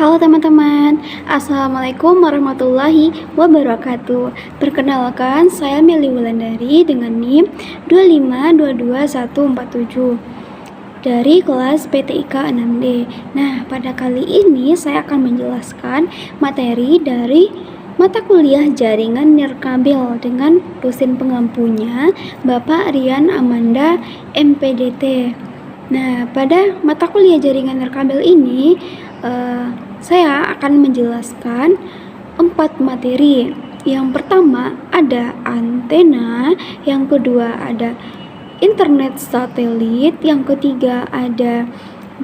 Halo teman-teman, Assalamualaikum warahmatullahi wabarakatuh. Perkenalkan, saya Meli Wulandari dengan NIM 2522147 dari kelas PTIK 6D. Nah, pada kali ini saya akan menjelaskan materi dari mata kuliah jaringan nirkabel dengan dosen pengampunya Bapak Rian Amanda MPDT. Nah, pada mata kuliah jaringan nirkabel ini saya akan menjelaskan 4 materi. Yang pertama ada antena, yang kedua ada internet satelit, yang ketiga ada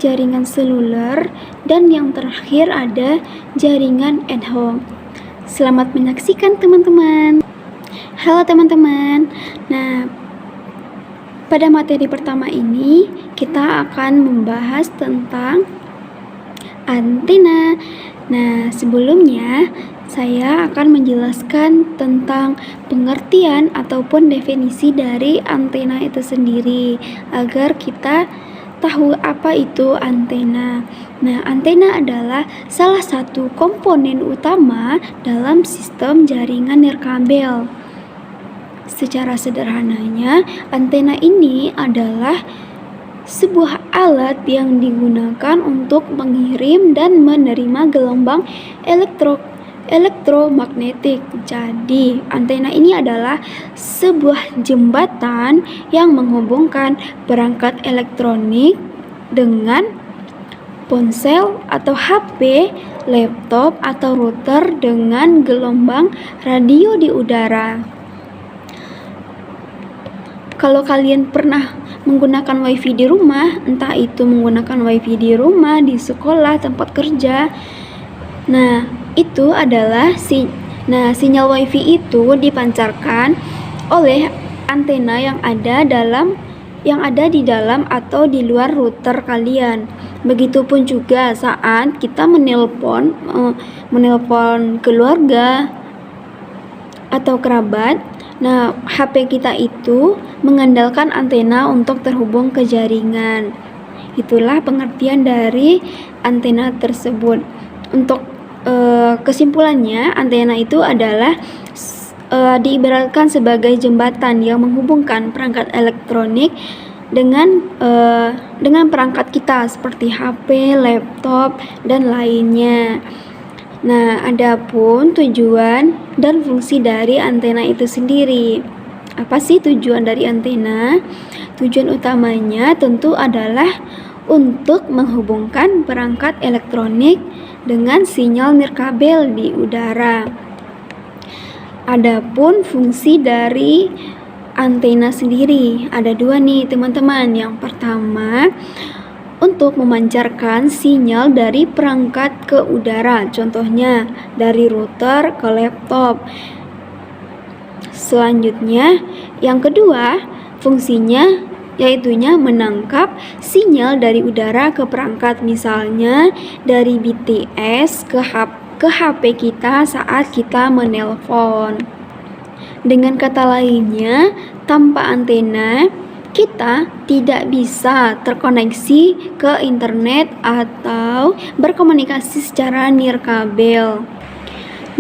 jaringan seluler, dan yang terakhir ada jaringan ad hoc. Selamat menyaksikan teman-teman. Halo teman-teman. Nah, pada materi pertama ini kita akan membahas tentang antena. Nah, sebelumnya saya akan menjelaskan tentang pengertian ataupun definisi dari antena itu sendiri agar kita tahu apa itu antena. Nah, antena adalah salah satu komponen utama dalam sistem jaringan nirkabel. Secara sederhananya, antena ini adalah sebuah alat yang digunakan untuk mengirim dan menerima gelombang elektromagnetik. Jadi, antena ini adalah sebuah jembatan yang menghubungkan perangkat elektronik dengan ponsel atau HP, laptop, atau router dengan gelombang radio di udara. Kalau kalian pernah menggunakan wifi di rumah, entah itu menggunakan wifi di rumah, di sekolah, tempat kerja, nah itu adalah sinyal wifi itu dipancarkan oleh antena yang ada di dalam atau di luar router kalian. Begitupun juga saat kita menelpon keluarga atau kerabat. Nah, HP kita itu mengandalkan antena untuk terhubung ke jaringan. Itulah pengertian dari antena tersebut. Untuk kesimpulannya, antena itu adalah diibaratkan sebagai jembatan yang menghubungkan perangkat elektronik dengan perangkat kita seperti HP, laptop, dan lainnya. Nah, adapun tujuan dan fungsi dari antena itu sendiri. Apa sih tujuan dari antena? Tujuan utamanya tentu adalah untuk menghubungkan perangkat elektronik dengan sinyal nirkabel di udara. Adapun fungsi dari antena sendiri ada 2 nih teman-teman. Yang pertama, untuk memancarkan sinyal dari perangkat ke udara, contohnya dari router ke laptop. Selanjutnya, yang kedua, fungsinya yaitunya menangkap sinyal dari udara ke perangkat, misalnya dari BTS ke HP kita saat kita menelpon. Dengan kata lainnya, tanpa antena kita tidak bisa terkoneksi ke internet atau berkomunikasi secara nirkabel.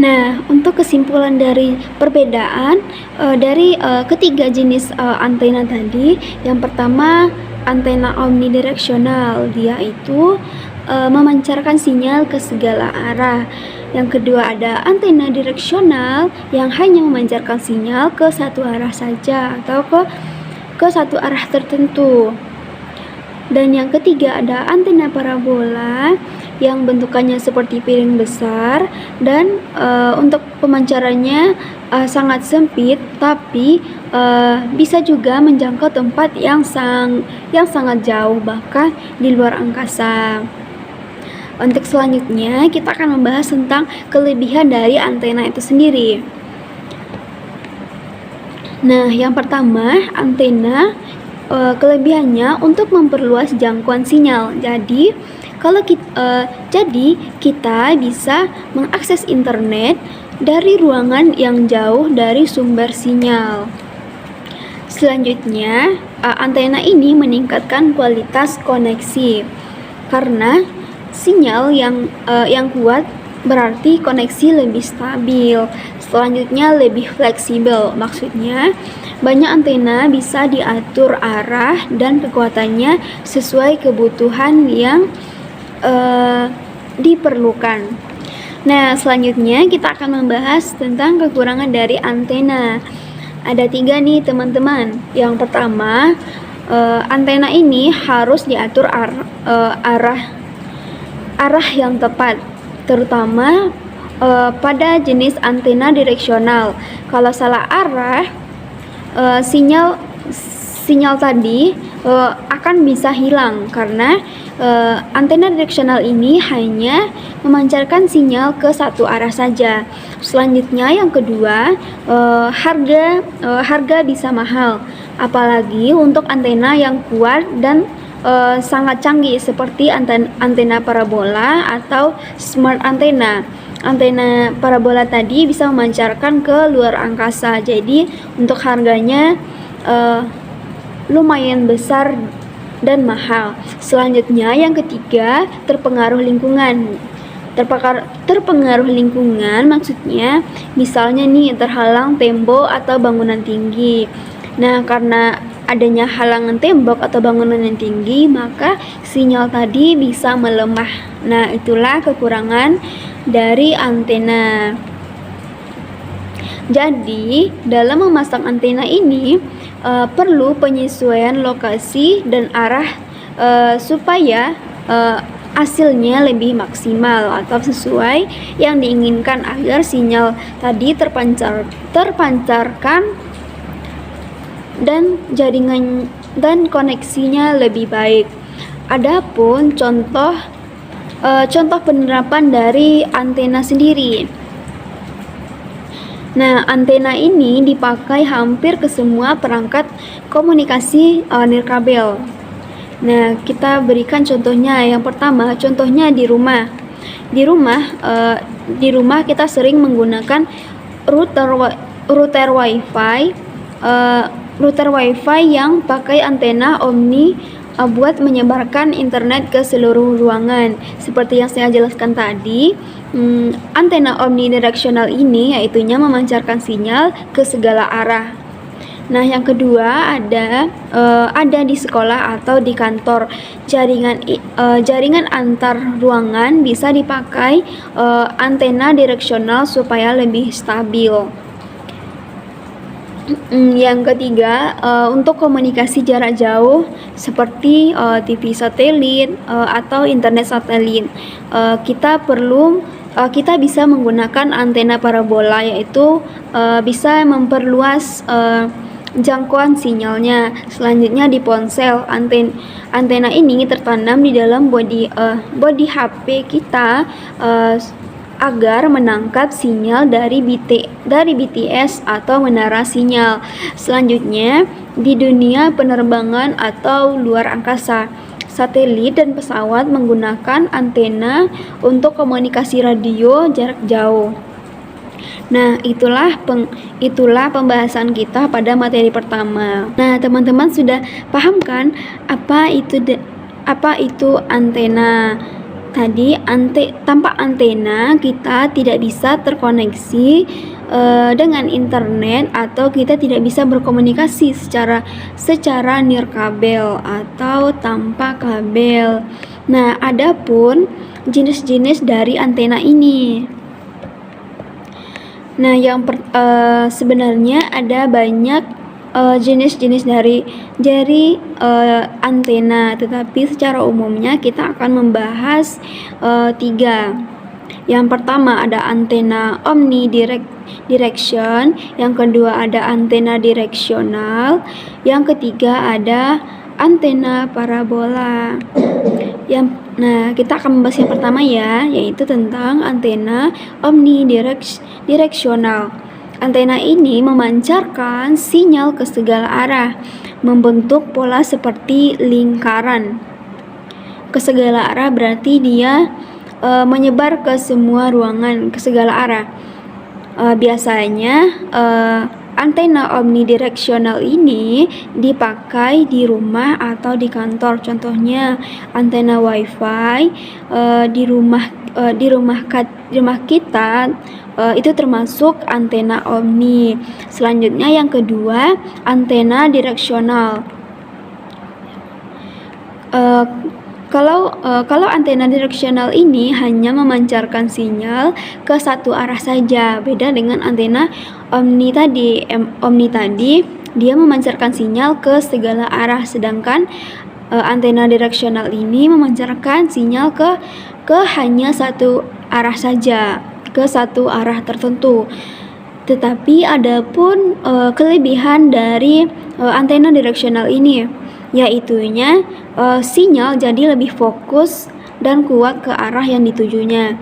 Nah, untuk kesimpulan dari perbedaan dari ketiga jenis antena tadi, yang pertama antena omnidireksional, dia itu memancarkan sinyal ke segala arah. Yang kedua ada antena direksional yang hanya memancarkan sinyal ke satu arah saja atau ke satu arah tertentu. Dan yang ketiga ada antena parabola yang bentukannya seperti piring besar dan untuk pemancarannya sangat sempit, tapi bisa juga menjangkau tempat yang sangat jauh, bahkan di luar angkasa. Untuk selanjutnya kita akan membahas tentang kelebihan dari antena itu sendiri. Nah, yang pertama, antena kelebihannya untuk memperluas jangkauan sinyal. Jadi kita bisa mengakses internet dari ruangan yang jauh dari sumber sinyal. Selanjutnya, antena ini meningkatkan kualitas koneksi karena sinyal yang kuat berarti koneksi lebih stabil. Selanjutnya lebih fleksibel. Maksudnya banyak antena bisa diatur arah dan kekuatannya sesuai kebutuhan yang diperlukan. Nah, selanjutnya kita akan membahas tentang kekurangan dari antena. Ada 3 nih teman-teman. Yang pertama, antena ini harus diatur arah yang tepat, terutama pada jenis antena direksional. Kalau salah arah, sinyal tadi akan bisa hilang karena antena direksional ini hanya memancarkan sinyal ke satu arah saja. Selanjutnya yang kedua, harga bisa mahal, apalagi untuk antena yang kuat dan sangat canggih seperti antena parabola atau smart antena. Antena parabola tadi bisa memancarkan ke luar angkasa, jadi untuk harganya lumayan besar dan mahal. Selanjutnya yang ketiga, terpengaruh lingkungan. Terpengaruh lingkungan maksudnya misalnya nih terhalang tembok atau bangunan tinggi. Nah, karena adanya halangan tembok atau bangunan yang tinggi, maka sinyal tadi bisa melemah. Nah, itulah kekurangan dari antena. Jadi, dalam memasang antena ini perlu penyesuaian lokasi dan arah supaya hasilnya lebih maksimal atau sesuai yang diinginkan agar sinyal tadi terpancarkan dan jaringan dan koneksinya lebih baik. Adapun contoh penerapan dari antena sendiri. Nah, antena ini dipakai hampir ke semua perangkat komunikasi nirkabel. Nah, kita berikan contohnya. Yang pertama, contohnya di rumah. Di rumah kita sering menggunakan router WiFi yang pakai antena omni buat menyebarkan internet ke seluruh ruangan. Seperti yang saya jelaskan tadi, antena omnidireksional ini yaitunya memancarkan sinyal ke segala arah. Nah, yang kedua ada di sekolah atau di kantor. Jaringan antar ruangan bisa dipakai antena direksional supaya lebih stabil. Yang ketiga, untuk komunikasi jarak jauh seperti TV satelit atau internet satelit, kita bisa menggunakan antena parabola, yaitu bisa memperluas jangkauan sinyalnya. Selanjutnya di ponsel, antena ini tertanam di dalam bodi HP kita agar menangkap sinyal dari BTS atau menara sinyal. Selanjutnya, di dunia penerbangan atau luar angkasa, satelit dan pesawat menggunakan antena untuk komunikasi radio jarak jauh. Nah, itulah pembahasan kita pada materi pertama. Nah, teman-teman sudah paham kan apa itu antena? Tadi tanpa antena kita tidak bisa terkoneksi dengan internet atau kita tidak bisa berkomunikasi secara nirkabel atau tanpa kabel. Nah, adapun jenis-jenis dari antena ini. Nah, sebenarnya ada banyak jenis-jenis dari antena, tetapi secara umumnya kita akan membahas 3. Yang pertama ada antena omnidirection, yang kedua ada antena direksional, yang ketiga ada antena parabola. Nah, kita akan membahas yang pertama ya, yaitu tentang antena omnidireksional. Antena ini memancarkan sinyal ke segala arah, membentuk pola seperti lingkaran. Ke segala arah berarti dia menyebar ke semua ruangan, ke segala arah. Biasanya Antena omnidireksional ini dipakai di rumah atau di kantor. Contohnya antena WiFi di rumah kita itu termasuk antena omni. Selanjutnya yang kedua, antena direksional. Kalau antena direksional ini hanya memancarkan sinyal ke satu arah saja, beda dengan antena omni tadi. Omni tadi dia memancarkan sinyal ke segala arah, sedangkan antena direksional ini memancarkan sinyal ke hanya satu arah saja, ke satu arah tertentu. Tetapi ada pun kelebihan dari antena direksional ini, yaitunya sinyal jadi lebih fokus dan kuat ke arah yang ditujunya,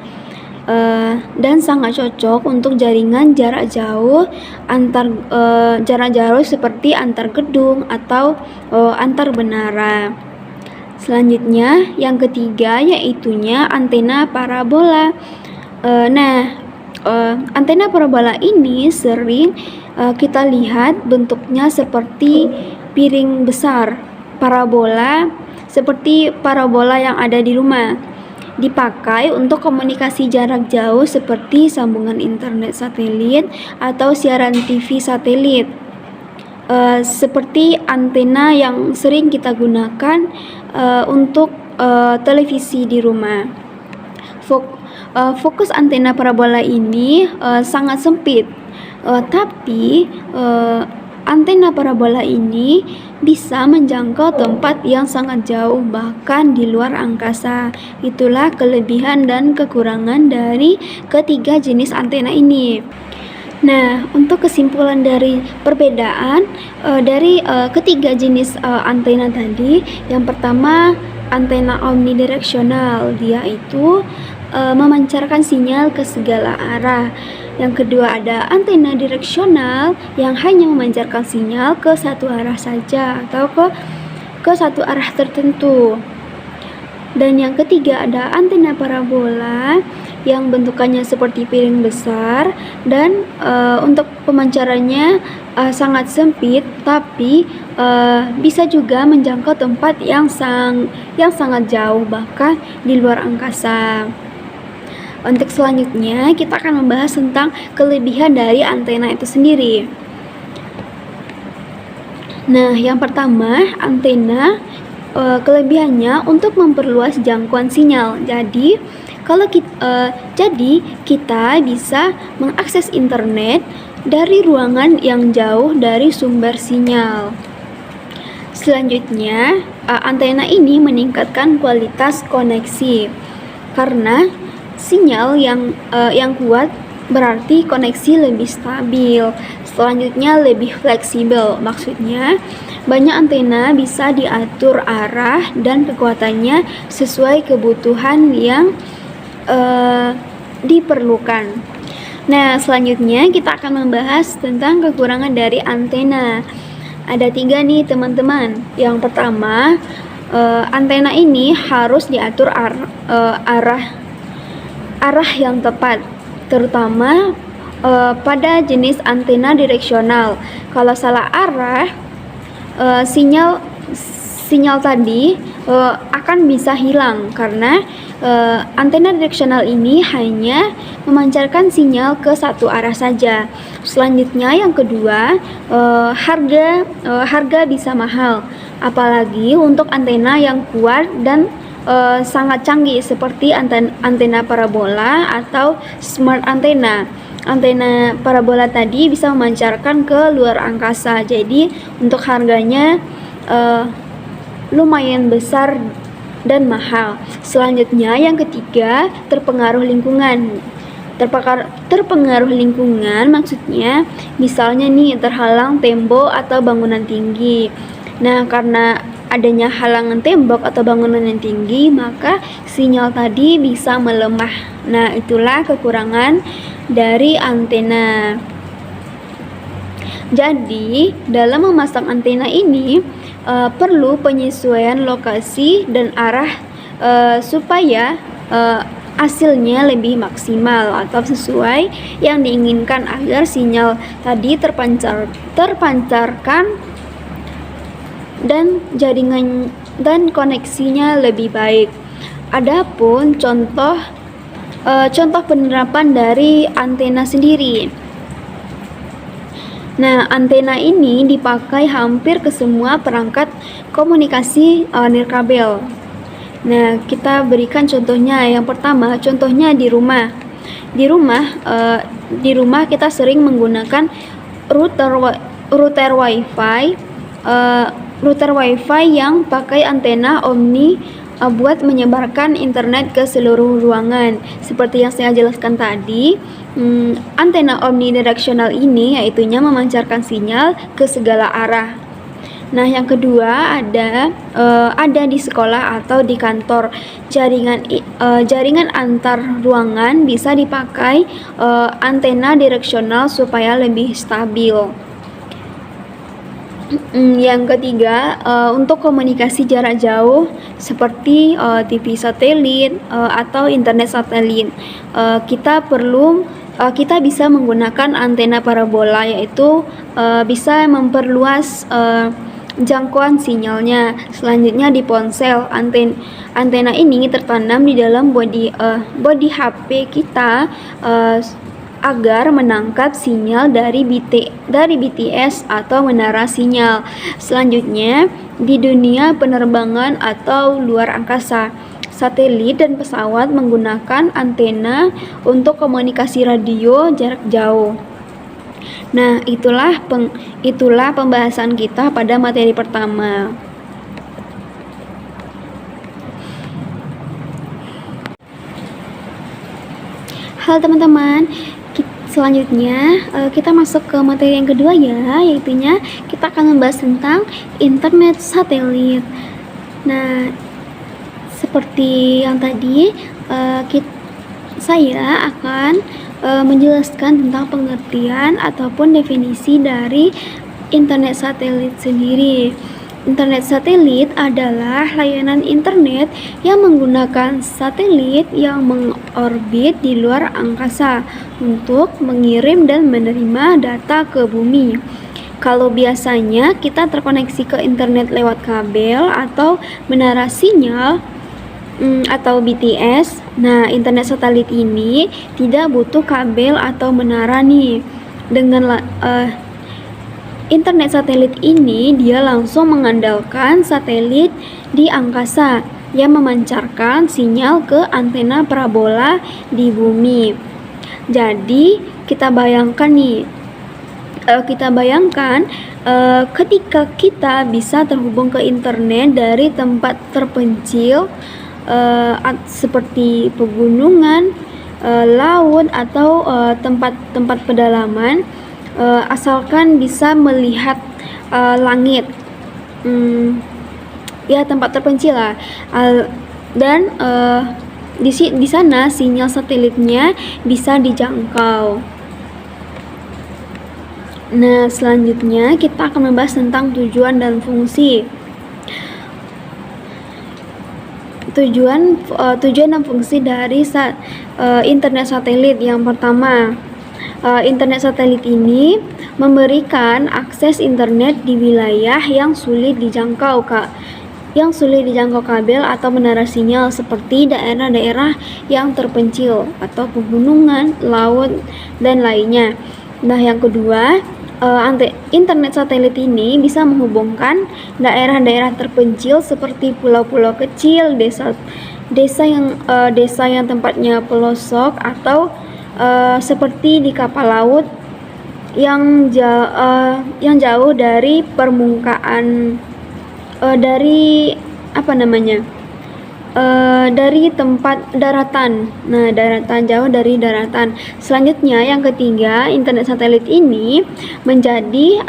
dan sangat cocok untuk jaringan jarak jauh seperti antar gedung atau antar menara. Selanjutnya yang ketiga yaitunya antena parabola. Antena parabola ini sering kita lihat bentuknya seperti piring besar. Parabola seperti parabola yang ada di rumah, dipakai untuk komunikasi jarak jauh seperti sambungan internet satelit atau siaran TV satelit. Seperti antena yang sering kita gunakan untuk televisi di rumah. Fokus antena parabola ini sangat sempit, tapi antena parabola ini bisa menjangkau tempat yang sangat jauh, bahkan di luar angkasa. Itulah kelebihan dan kekurangan dari ketiga jenis antena ini. Nah, untuk kesimpulan dari perbedaan dari ketiga jenis antena tadi, yang pertama antena omnidireksional, dia itu memancarkan sinyal ke segala arah. Yang kedua ada antena direksional yang hanya memancarkan sinyal ke satu arah saja atau ke satu arah tertentu. Dan yang ketiga ada antena parabola yang bentukannya seperti piring besar dan untuk pemancarannya sangat sempit, tapi bisa juga menjangkau tempat yang sangat jauh, bahkan di luar angkasa. Untuk selanjutnya kita akan membahas tentang kelebihan dari antena itu sendiri. Nah, yang pertama, antena kelebihannya untuk memperluas jangkauan sinyal. Jadi kita bisa mengakses internet dari ruangan yang jauh dari sumber sinyal. Selanjutnya, antena ini meningkatkan kualitas koneksi karena sinyal yang kuat berarti koneksi lebih stabil. Selanjutnya lebih fleksibel, maksudnya banyak antena bisa diatur arah dan kekuatannya sesuai kebutuhan yang diperlukan. Nah, selanjutnya kita akan membahas tentang kekurangan dari antena. Ada 3 nih teman-teman. Yang pertama, antena ini harus diatur arah yang tepat, terutama pada jenis antena direksional. Kalau salah arah, sinyal tadi akan bisa hilang karena antena direksional ini hanya memancarkan sinyal ke satu arah saja. Selanjutnya yang kedua, harga bisa mahal, apalagi untuk antena yang kuat dan sangat canggih seperti antena parabola atau smart antena. Antena parabola tadi bisa memancarkan ke luar angkasa, jadi untuk harganya lumayan besar dan mahal. Selanjutnya yang ketiga, terpengaruh lingkungan. Terpengaruh lingkungan maksudnya misalnya nih terhalang tembok atau bangunan tinggi. Nah, karena adanya halangan tembok atau bangunan yang tinggi, maka sinyal tadi bisa melemah. Nah, itulah kekurangan dari antena. Jadi, dalam memasang antena ini perlu penyesuaian lokasi dan arah supaya hasilnya lebih maksimal atau sesuai yang diinginkan agar sinyal tadi terpancarkan dan jaringan dan koneksinya lebih baik. Adapun contoh penerapan dari antena sendiri. Nah, antena ini dipakai hampir ke semua perangkat komunikasi nirkabel. Nah, kita berikan contohnya. Yang pertama, contohnya di rumah. Di rumah kita sering menggunakan router WiFi yang pakai antena omni buat menyebarkan internet ke seluruh ruangan. Seperti yang saya jelaskan tadi, antena omnidirectional ini yaitunya memancarkan sinyal ke segala arah. Nah, yang kedua ada di sekolah atau di kantor. Jaringan antar ruangan bisa dipakai antena direksional supaya lebih stabil. Yang ketiga, untuk komunikasi jarak jauh seperti TV satelit atau internet satelit, kita bisa menggunakan antena parabola, yaitu bisa memperluas jangkauan sinyalnya. Selanjutnya di ponsel, antena ini tertanam di dalam bodi HP kita agar menangkap sinyal dari BTS atau menara sinyal. Selanjutnya, di dunia penerbangan atau luar angkasa, satelit dan pesawat menggunakan antena untuk komunikasi radio jarak jauh. Nah, itulah pembahasan kita pada materi pertama. Halo teman-teman, selanjutnya kita masuk ke materi yang kedua ya, yaitunya kita akan membahas tentang internet satelit. Nah, seperti yang tadi saya akan menjelaskan tentang pengertian ataupun definisi dari internet satelit sendiri. Internet satelit adalah layanan internet yang menggunakan satelit yang mengorbit di luar angkasa untuk mengirim dan menerima data ke bumi. Kalau biasanya kita terkoneksi ke internet lewat kabel atau menara sinyal atau BTS. Nah, internet satelit ini tidak butuh kabel atau menara nih. Dengan internet satelit ini dia langsung mengandalkan satelit di angkasa yang memancarkan sinyal ke antena parabola di bumi. Jadi kita bayangkan ketika kita bisa terhubung ke internet dari tempat terpencil seperti pegunungan, laut atau tempat pedalaman, asalkan bisa melihat langit, ya tempat terpencil lah, dan di sana sinyal satelitnya bisa dijangkau. Nah, selanjutnya kita akan membahas tentang tujuan dan fungsi. Tujuan dan fungsi dari internet satelit. Yang pertama, internet satelit ini memberikan akses internet di wilayah yang sulit dijangkau kabel atau menara sinyal, seperti daerah-daerah yang terpencil atau pegunungan, laut, dan lainnya. Nah, yang kedua, internet satelit ini bisa menghubungkan daerah-daerah terpencil seperti pulau-pulau kecil, desa yang tempatnya pelosok, atau seperti di kapal laut yang jauh dari permukaan, dari tempat daratan. Nah, jauh dari daratan. Selanjutnya, yang ketiga, internet satelit ini menjadi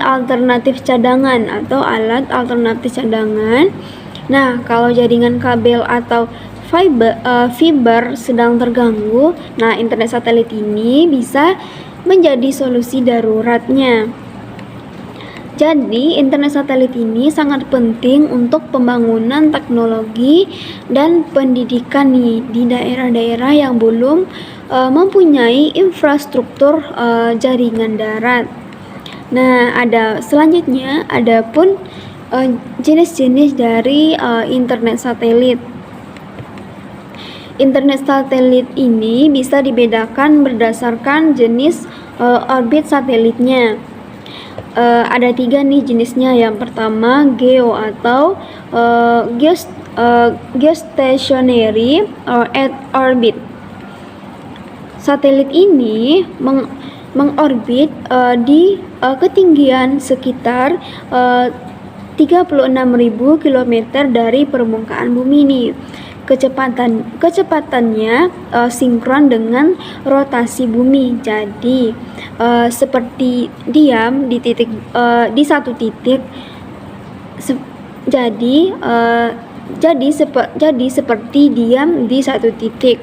alternatif cadangan atau alat alternatif cadangan. Nah, kalau jaringan kabel atau fiber sedang terganggu, nah internet satelit ini bisa menjadi solusi daruratnya. Jadi, internet satelit ini sangat penting untuk pembangunan teknologi dan pendidikan nih di daerah-daerah yang belum mempunyai infrastruktur jaringan darat. Nah, selanjutnya ada pun jenis-jenis dari internet satelit. Internet satelit ini bisa dibedakan berdasarkan jenis orbit satelitnya. Ada 3 nih jenisnya. Yang pertama geo atau geostationary Earth orbit. Satelit ini mengorbit di ketinggian sekitar 36.000 km dari permukaan bumi nih. Kecepatannya sinkron dengan rotasi bumi. Jadi seperti diam di satu titik. Jadi seperti diam di satu titik.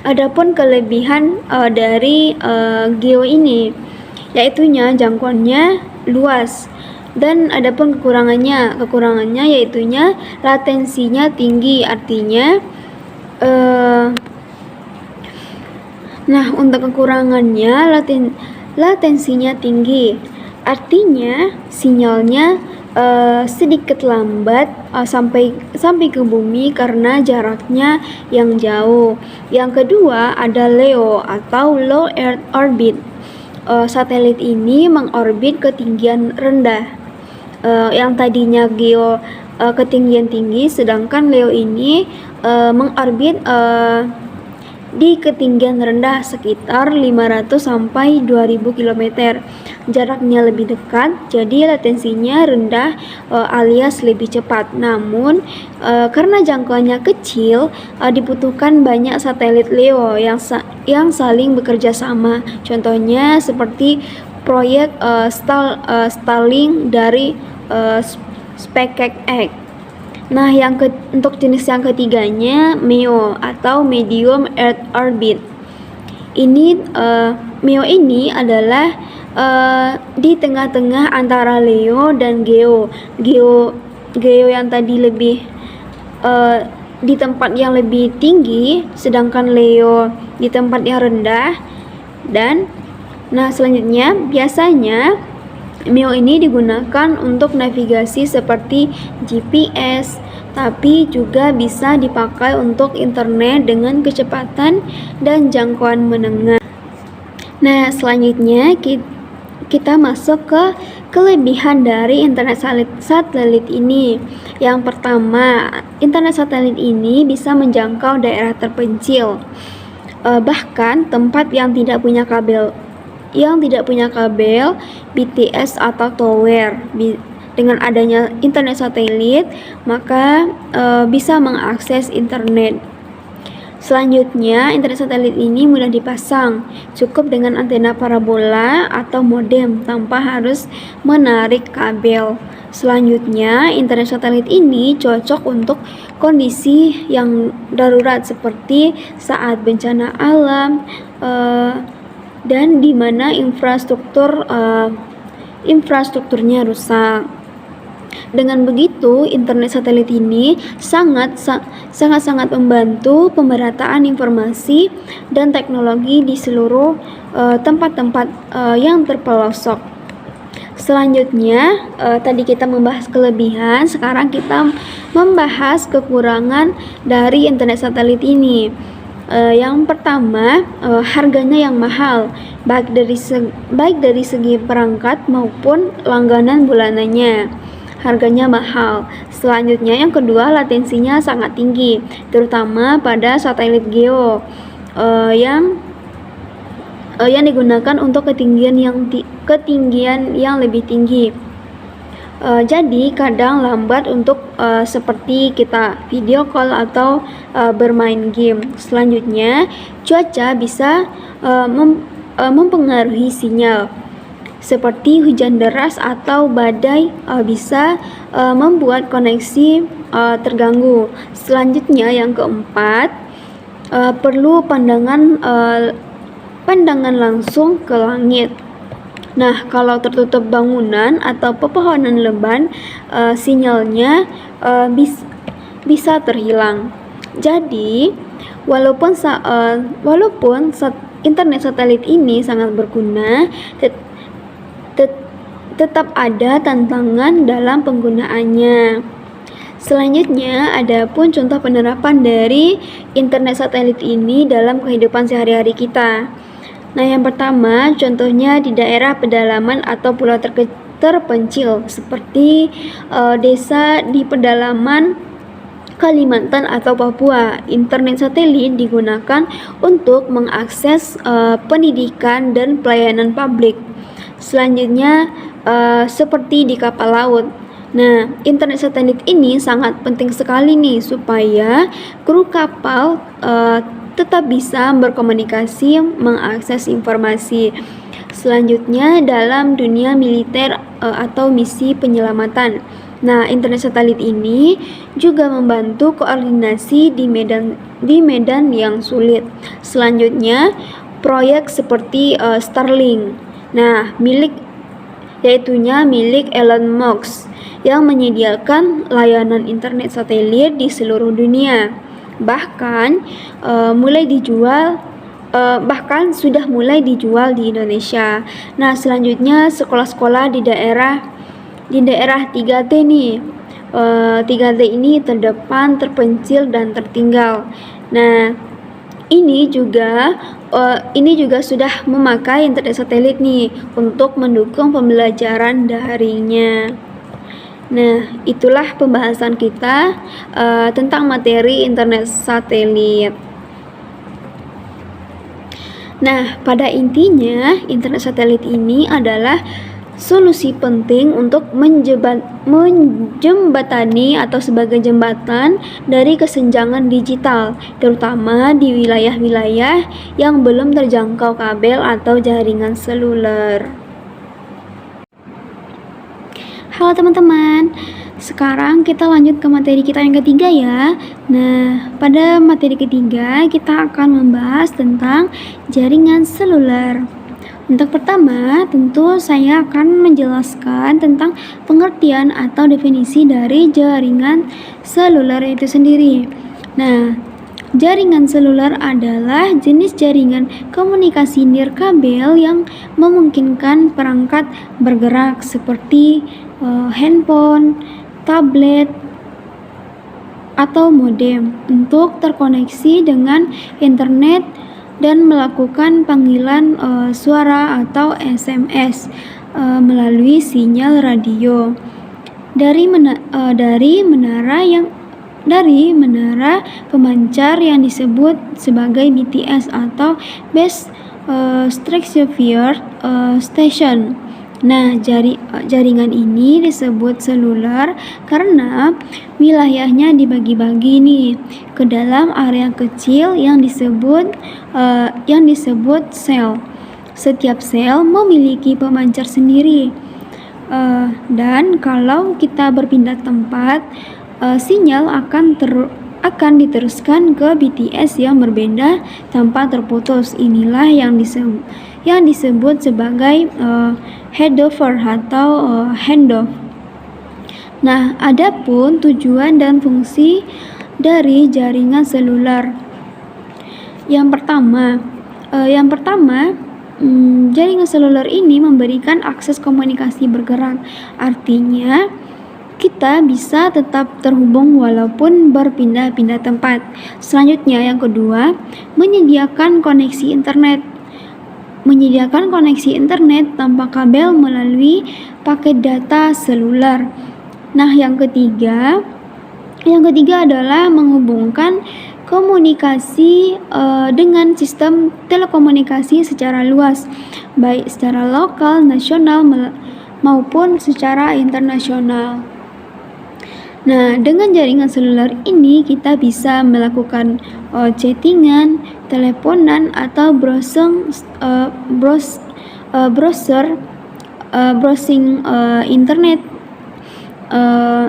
Adapun kelebihan dari geo ini, yaitunya jangkauannya luas. Dan adapun kekurangannya yaitunya latensinya tinggi, artinya nah untuk kekurangannya latensinya tinggi, artinya sinyalnya sedikit lambat sampai ke bumi karena jaraknya yang jauh. Yang kedua ada LEO atau Low Earth Orbit. Satelit ini mengorbit ketinggian rendah. Yang tadinya geo ketinggian tinggi, sedangkan LEO ini mengorbit di ketinggian rendah sekitar 500 sampai 2000 km. Jaraknya lebih dekat, jadi latensinya rendah alias lebih cepat. Namun karena jangkauannya kecil, dibutuhkan banyak satelit LEO yang saling bekerja sama. Contohnya seperti proyek Starlink dari SpaceX. Nah, untuk jenis yang ketiganya MEO atau Medium Earth Orbit. MEO ini adalah di tengah-tengah antara LEO dan geo. Geo yang tadi lebih di tempat yang lebih tinggi, sedangkan LEO di tempat yang rendah. Nah, selanjutnya biasanya MEO ini digunakan untuk navigasi seperti GPS, tapi juga bisa dipakai untuk internet dengan kecepatan dan jangkauan menengah. Nah, selanjutnya kita masuk ke kelebihan dari internet satelit ini. Yang pertama, internet satelit ini bisa menjangkau daerah terpencil, bahkan tempat yang tidak punya kabel BTS atau tower. Dengan adanya internet satelit, maka bisa mengakses internet. Selanjutnya, internet satelit ini mudah dipasang, cukup dengan antena parabola atau modem tanpa harus menarik kabel. Selanjutnya, internet satelit ini cocok untuk kondisi yang darurat seperti saat bencana alam dan di mana infrastrukturnya rusak. Dengan begitu, internet satelit ini sangat membantu pemerataan informasi dan teknologi di seluruh tempat-tempat yang terpelosok. Selanjutnya, tadi kita membahas kelebihan, sekarang kita membahas kekurangan dari internet satelit ini. Yang pertama, harganya yang mahal, baik dari segi perangkat maupun langganan bulanannya. Harganya mahal. Selanjutnya, yang kedua, latensinya sangat tinggi, terutama pada satelit geo yang digunakan untuk ketinggian yang lebih tinggi. Jadi kadang lambat untuk seperti kita video call atau bermain game. Selanjutnya, cuaca bisa mempengaruhi sinyal. Seperti hujan deras atau badai bisa membuat koneksi terganggu. Selanjutnya, yang keempat, perlu pandangan langsung ke langit. Nah, kalau tertutup bangunan atau pepohonan lebat, sinyalnya bisa terhilang. Jadi, walaupun internet satelit ini sangat berguna, tetap ada tantangan dalam penggunaannya. Selanjutnya, ada pun contoh penerapan dari internet satelit ini dalam kehidupan sehari-hari kita. Nah, yang pertama, contohnya di daerah pedalaman atau pulau terpencil, seperti desa di pedalaman Kalimantan atau Papua. Internet satelit digunakan untuk mengakses pendidikan dan pelayanan publik. Selanjutnya, seperti di kapal laut. Nah, internet satelit ini sangat penting sekali nih supaya kru kapal tetap bisa berkomunikasi, mengakses informasi. Selanjutnya, dalam dunia militer atau misi penyelamatan. Nah, internet satelit ini juga membantu koordinasi di medan yang sulit. Selanjutnya, proyek seperti Starlink. Nah, milik Elon Musk yang menyediakan layanan internet satelit di seluruh dunia. Bahkan sudah mulai dijual di Indonesia. Nah, selanjutnya sekolah-sekolah di daerah 3T nih. 3T ini terdepan, terpencil, dan tertinggal. Nah, ini juga sudah memakai internet satelit nih untuk mendukung pembelajaran daringnya. Nah, itulah pembahasan kita tentang materi internet satelit. Nah, pada intinya internet satelit ini adalah solusi penting untuk menjembatani atau sebagai jembatan dari kesenjangan digital, terutama di wilayah-wilayah yang belum terjangkau kabel atau jaringan seluler. Halo teman-teman, sekarang kita lanjut ke materi kita yang ketiga ya. Nah, pada materi ketiga kita akan membahas tentang jaringan seluler. Untuk pertama, tentu saya akan menjelaskan tentang pengertian atau definisi dari jaringan seluler itu sendiri. Nah, jaringan seluler adalah jenis jaringan komunikasi nirkabel yang memungkinkan perangkat bergerak seperti handphone, tablet, atau modem untuk terkoneksi dengan internet dan melakukan panggilan suara atau SMS melalui sinyal radio dari menara pemancar yang disebut sebagai BTS atau Base Station. Nah, jaringan ini disebut seluler karena wilayahnya dibagi-bagi nih ke dalam area kecil yang disebut sel. Setiap sel memiliki pemancar sendiri. Dan kalau kita berpindah tempat, sinyal akan diteruskan ke BTS yang berbeda tanpa terputus. Inilah yang disebut sebagai handover atau handoff. Nah, adapun tujuan dan fungsi dari jaringan seluler. Yang pertama, jaringan seluler ini memberikan akses komunikasi bergerak. Artinya, kita bisa tetap terhubung walaupun berpindah-pindah tempat. Selanjutnya, yang kedua, menyediakan koneksi internet tanpa kabel melalui paket data seluler. Nah, yang ketiga adalah menghubungkan komunikasi dengan sistem telekomunikasi secara luas, baik secara lokal, nasional maupun secara internasional. Nah, dengan jaringan seluler ini kita bisa melakukan chattingan, teleponan, atau browsing internet.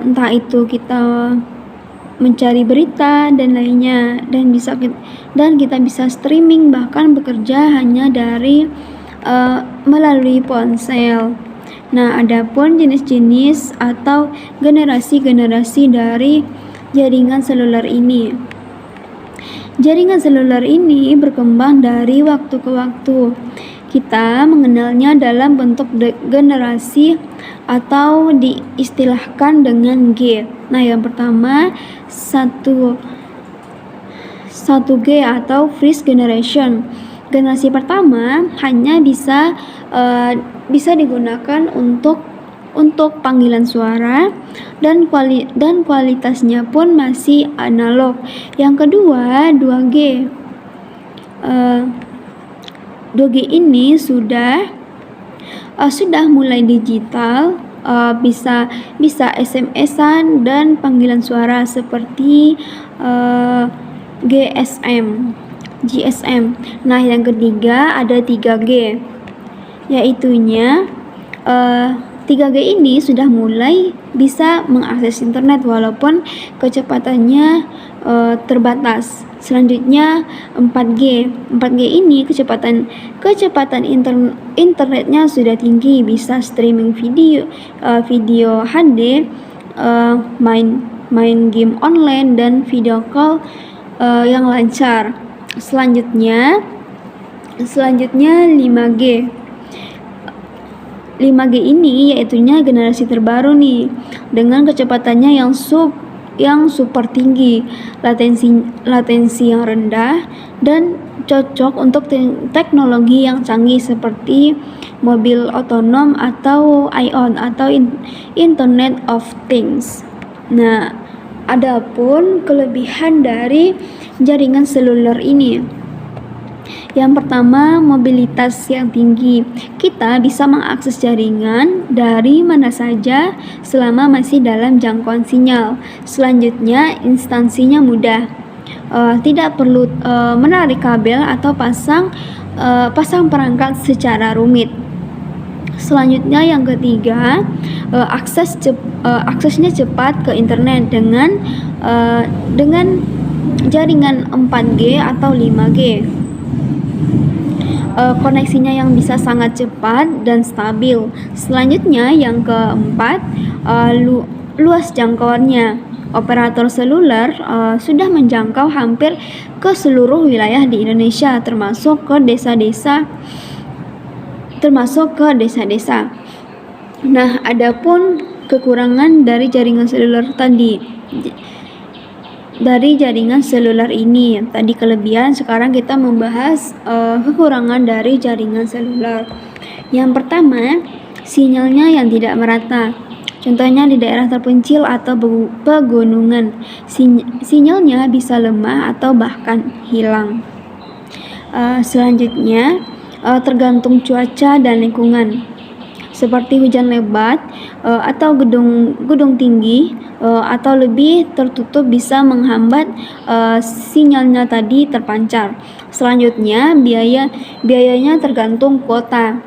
Entah itu kita mencari berita dan lainnya, dan kita bisa streaming, bahkan bekerja hanya dari melalui ponsel. Nah, adapun jenis-jenis atau generasi-generasi dari jaringan seluler ini. Jaringan seluler ini berkembang dari waktu ke waktu. Kita mengenalnya dalam bentuk generasi atau diistilahkan dengan G. Nah, yang pertama 1G atau first generation. Generasi pertama hanya bisa digunakan untuk panggilan suara dan kualitasnya pun masih analog. Yang kedua 2G. 2G ini sudah mulai digital, bisa SMS-an dan panggilan suara seperti GSM. Nah, yang ketiga ada 3G, yaitunya 3G ini sudah mulai bisa mengakses internet walaupun kecepatannya terbatas. Selanjutnya 4G. 4G ini kecepatan internetnya sudah tinggi, bisa streaming video HD, main game online dan video call yang lancar. Selanjutnya 5G. 5G ini yaitunya generasi terbaru nih, dengan kecepatannya yang super tinggi, latensi yang rendah dan cocok untuk teknologi yang canggih seperti mobil otonom atau IoT atau Internet of Things. Nah, adapun kelebihan dari jaringan seluler ini. Yang pertama, mobilitas yang tinggi. Kita bisa mengakses jaringan dari mana saja selama masih dalam jangkauan sinyal. Selanjutnya, instansinya mudah. Tidak perlu menarik kabel atau pasang perangkat secara rumit. Selanjutnya yang ketiga, aksesnya cepat ke internet dengan jaringan 4G atau 5G. Koneksinya yang bisa sangat cepat dan stabil. Selanjutnya yang keempat, luas jangkauannya. Operator seluler sudah menjangkau hampir ke seluruh wilayah di Indonesia, termasuk ke desa-desa. Nah, adapun kekurangan dari jaringan seluler ini. Tadi kelebihan, sekarang kita membahas kekurangan dari jaringan seluler. Yang pertama, sinyalnya yang tidak merata. Contohnya di daerah terpencil atau pegunungan, sinyalnya bisa lemah atau bahkan hilang. Selanjutnya, tergantung cuaca dan lingkungan. Seperti hujan lebat atau gedung tinggi atau lebih tertutup bisa menghambat sinyalnya tadi terpancar. Selanjutnya, biayanya tergantung kuota.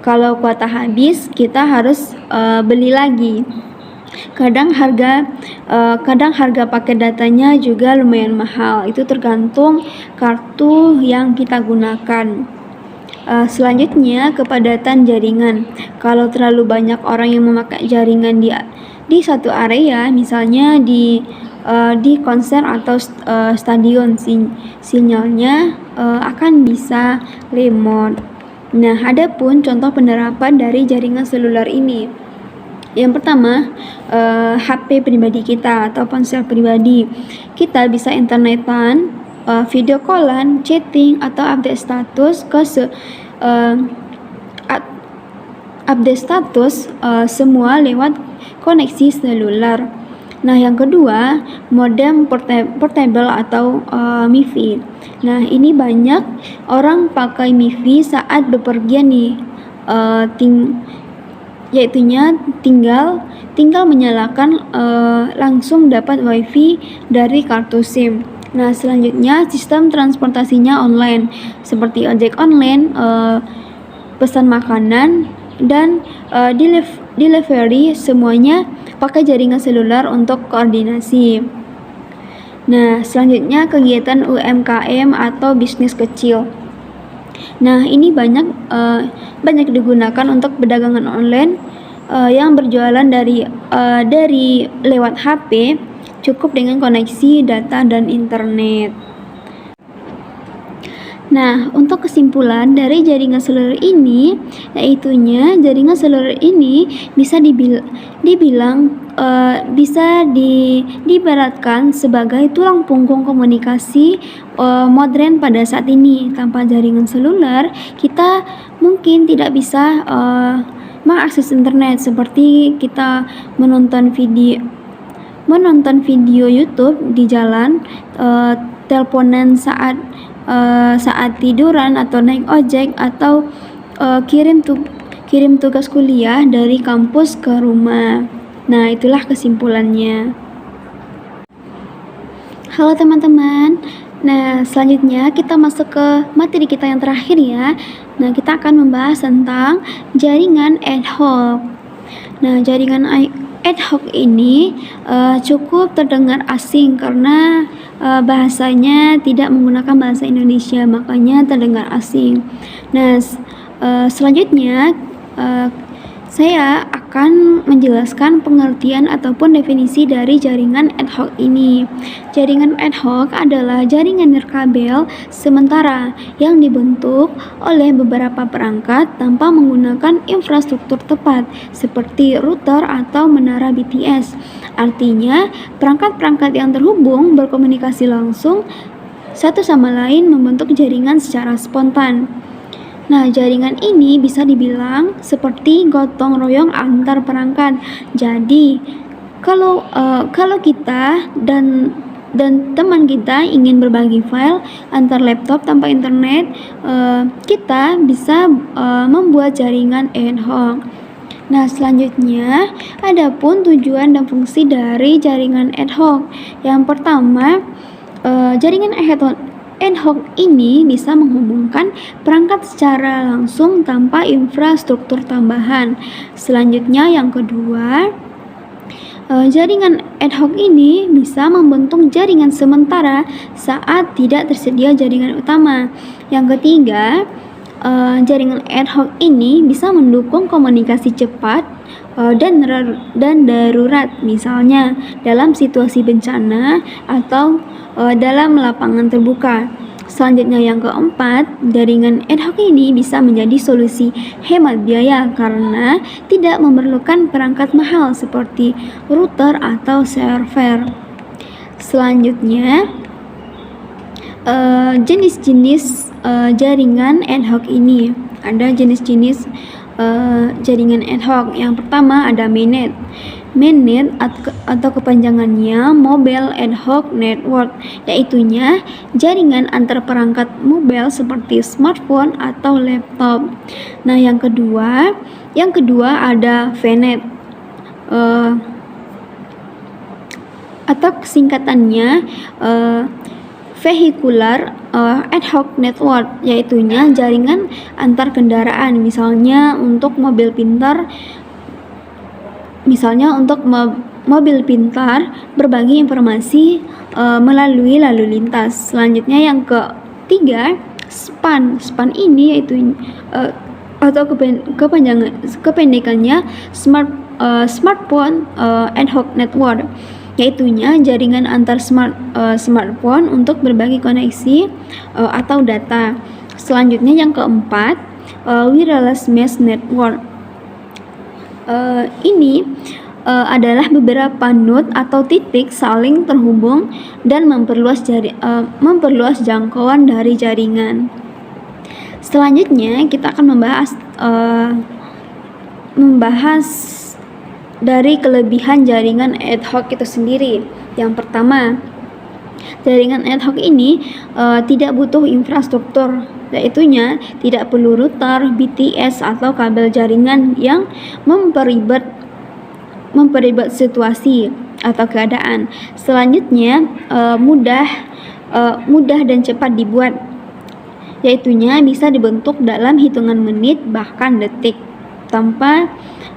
Kalau kuota habis, kita harus beli lagi. Kadang harga paket datanya juga lumayan mahal. Itu tergantung kartu yang kita gunakan. Selanjutnya, kepadatan jaringan. Kalau terlalu banyak orang yang memakai jaringan di satu area, misalnya di konser atau stadion, sinyalnya akan bisa lemot. Nah, adapun contoh penerapan dari jaringan seluler ini. Yang pertama, HP pribadi kita atau ponsel pribadi. Kita bisa internetan, video callan, chatting, atau update status semua lewat koneksi seluler. Nah, yang kedua, modem portable atau MiFi. Nah, ini banyak orang pakai MiFi saat bepergian nih, yaitunya tinggal menyalakan, langsung dapat WiFi dari kartu SIM. Nah, selanjutnya sistem transportasinya online seperti ojek online, pesan makanan, dan delivery, semuanya pakai jaringan seluler untuk koordinasi. Nah, selanjutnya kegiatan UMKM atau bisnis kecil. Nah, ini banyak digunakan untuk perdagangan online yang berjualan dari lewat HP, cukup dengan koneksi data dan internet. Nah, untuk kesimpulan dari jaringan seluler ini, yaitunya jaringan seluler ini bisa dibilang diibaratkan sebagai tulang punggung komunikasi modern pada saat ini. Tanpa jaringan seluler, kita mungkin tidak bisa mengakses internet, seperti kita menonton video YouTube di jalan, teleponan saat tiduran atau naik ojek, atau kirim tugas kuliah dari kampus ke rumah. Nah, itulah kesimpulannya. Halo teman-teman. Nah, selanjutnya kita masuk ke materi kita yang terakhir ya. Nah, kita akan membahas tentang jaringan ad hoc. Nah, jaringan ad hoc ini cukup terdengar asing karena bahasanya tidak menggunakan bahasa Indonesia, makanya terdengar asing. Nah, selanjutnya saya akan menjelaskan pengertian ataupun definisi dari jaringan ad hoc ini. Jaringan ad hoc adalah jaringan nirkabel sementara yang dibentuk oleh beberapa perangkat tanpa menggunakan infrastruktur tepat seperti router atau menara BTS. Artinya, perangkat-perangkat yang terhubung berkomunikasi langsung satu sama lain membentuk jaringan secara spontan. Nah, jaringan ini bisa dibilang seperti gotong royong antar perangkat. Jadi, kalau kita dan teman kita ingin berbagi file antar laptop tanpa internet, kita bisa membuat jaringan ad hoc. Nah, selanjutnya adapun tujuan dan fungsi dari jaringan ad hoc. Yang pertama, jaringan ad hoc ini bisa menghubungkan perangkat secara langsung tanpa infrastruktur tambahan. Selanjutnya yang kedua, jaringan ad hoc ini bisa membentuk jaringan sementara saat tidak tersedia jaringan utama. Yang ketiga, jaringan ad hoc ini bisa mendukung komunikasi cepat dan darurat, misalnya dalam situasi bencana atau dalam lapangan terbuka. Selanjutnya yang keempat, jaringan ad hoc ini bisa menjadi solusi hemat biaya karena tidak memerlukan perangkat mahal seperti router atau server. Selanjutnya, jenis-jenis jaringan ad hoc ini. Ada jenis-jenis jaringan ad hoc. Yang pertama ada mainnet. Mainnet atau kepanjangannya Mobile Ad Hoc Network, yaitunya jaringan antar perangkat mobile seperti smartphone atau laptop. Nah, yang kedua ada VNet atau singkatannya Vehicular Ad Hoc Network, yaitunya jaringan antar kendaraan, misalnya untuk mobil pintar berbagi informasi melalui lalu lintas. Selanjutnya yang ketiga, SPAN. SPAN ini yaitu atau kependekannya Smartphone Ad Hoc Network, yaitunya jaringan antar smartphone untuk berbagi koneksi atau data. Selanjutnya yang keempat, Wireless Mesh Network. Ini adalah beberapa node atau titik saling terhubung dan memperluas jangkauan dari jaringan. Selanjutnya kita akan membahas dari kelebihan jaringan ad hoc itu sendiri. Yang pertama, jaringan ad hoc ini tidak butuh infrastruktur, yaitunya tidak perlu router, BTS atau kabel jaringan yang memperibet situasi atau keadaan. Selanjutnya, mudah dan cepat dibuat, yaitunya bisa dibentuk dalam hitungan menit bahkan detik tanpa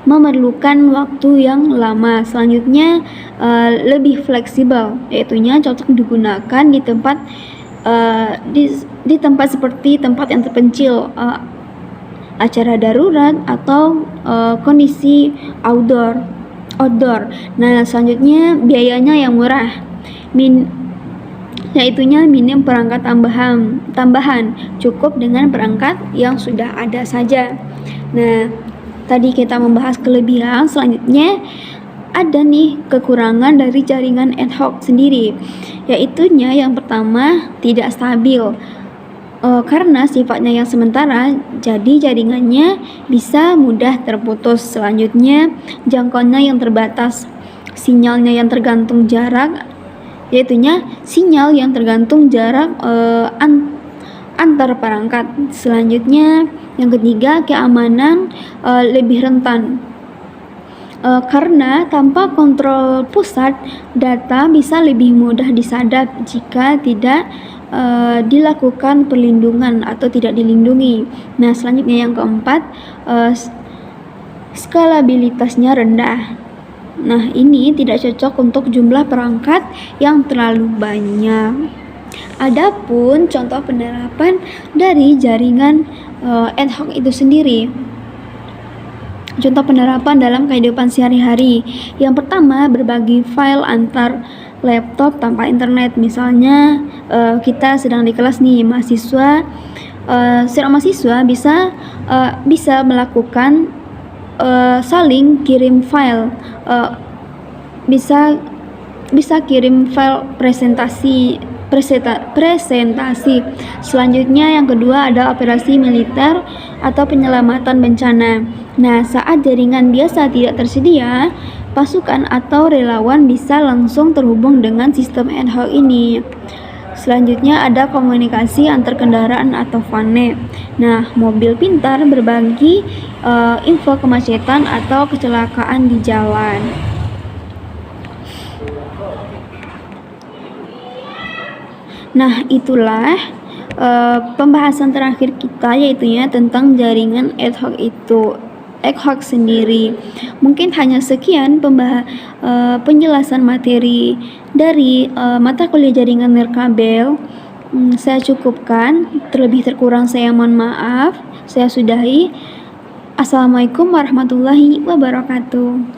memerlukan waktu yang lama. Selanjutnya, lebih fleksibel, yaitunya cocok digunakan di tempat di tempat seperti tempat yang terpencil, acara darurat atau kondisi outdoor. Nah, selanjutnya biayanya yang murah, yaitunya minim perangkat tambahan, cukup dengan perangkat yang sudah ada saja. Nah, tadi kita membahas kelebihan, selanjutnya ada nih kekurangan dari jaringan ad hoc sendiri, yaitunya yang pertama tidak stabil. Karena sifatnya yang sementara, jadi jaringannya bisa mudah terputus. Selanjutnya, jangkauannya yang terbatas, sinyalnya yang tergantung jarak, yaitunya sinyal yang tergantung jarak antar perangkat. Selanjutnya, yang ketiga, keamanan lebih rentan. Karena tanpa kontrol pusat, data bisa lebih mudah disadap jika tidak dilakukan perlindungan atau tidak dilindungi. Nah, selanjutnya yang keempat, skalabilitasnya rendah. Nah, ini tidak cocok untuk jumlah perangkat yang terlalu banyak. Adapun contoh penerapan dari jaringan ad hoc itu sendiri. Contoh penerapan dalam kehidupan sehari-hari. Yang pertama, berbagi file antar laptop tanpa internet. Misalnya kita sedang di kelas nih, seorang mahasiswa bisa melakukan saling kirim file, bisa kirim file presentasi. Selanjutnya yang kedua ada operasi militer atau penyelamatan bencana. Nah, saat jaringan biasa tidak tersedia, pasukan atau relawan bisa langsung terhubung dengan sistem ad hoc ini. Selanjutnya ada komunikasi antar kendaraan atau VANE. Nah, mobil pintar berbagi info kemacetan atau kecelakaan di jalan. Nah, itulah pembahasan terakhir kita, yaitunya tentang jaringan ad hoc sendiri. Mungkin hanya sekian penjelasan materi dari mata kuliah jaringan nirkabel. Saya cukupkan, terlebih terkurang saya mohon maaf. Saya sudahi. Assalamualaikum warahmatullahi wabarakatuh.